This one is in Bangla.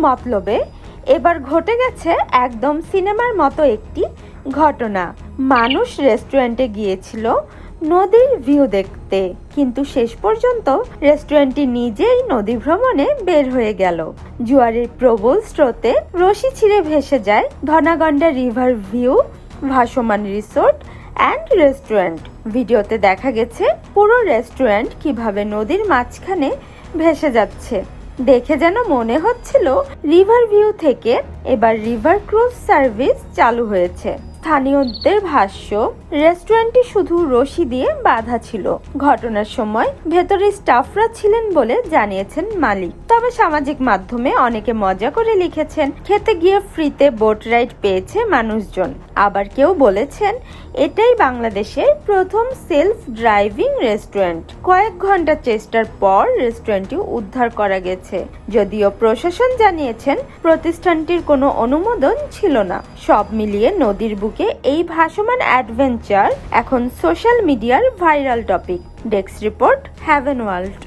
মতলবে এবার ঘটে গেছে একদম সিনেমার মতো একটি ঘটনা। মানুষ রেস্টুরেন্টে গিয়েছিল নদীর ভিউ দেখতে, কিন্তু শেষ পর্যন্ত রেস্টুরেন্টটি নিজেই নদী ভ্রমণে বের হয়ে গেল। জোয়ারের প্রবল স্রোতে রশি ছিঁড়ে ভেসে যায় ধনাগন্ডা রিভার ভিউ, ভাসমান রিসোর্ট অ্যান্ড রেস্টুরেন্ট। ভিডিওতে দেখা গেছে পুরো রেস্টুরেন্ট কিভাবে নদীর মাঝখানে ভেসে যাচ্ছে। দেখে যেন মনে হচ্ছিল রিভার ভিউ থেকে এবার রিভার ক্রুজ সার্ভিস চালু হয়েছে। স্থানীয়দের ভাষ্য, রেস্টুরেন্টটি শুধু রশি দিয়ে বাঁধা ছিল। ঘটনার সময় ভেতরে স্টাফরা ছিলেন বলে জানিয়েছেন মালিক। তবে সামাজিক মাধ্যমে অনেকে মজা করে লিখেছেন, খেতে গিয়ে ফ্রিতে বোট রাইড পেয়েছে মানুষজন। আবার কেউ বলেছেন এটাই বাংলাদেশের প্রথম সেলফ ড্রাইভিং রেস্টুরেন্ট। কয়েক ঘন্টা চেষ্টার পর রেস্টুরেন্টটি উদ্ধার করা গেছে, যদিও প্রশাসন জানিয়েছেন প্রতিষ্ঠানটির কোনো অনুমোদন ছিল না। সব মিলিয়ে নদীর বুকে এই ভাসমান অ্যাডভেঞ্চার এখন সোশ্যাল মিডিয়ার viral topic. Desk report, heaven world.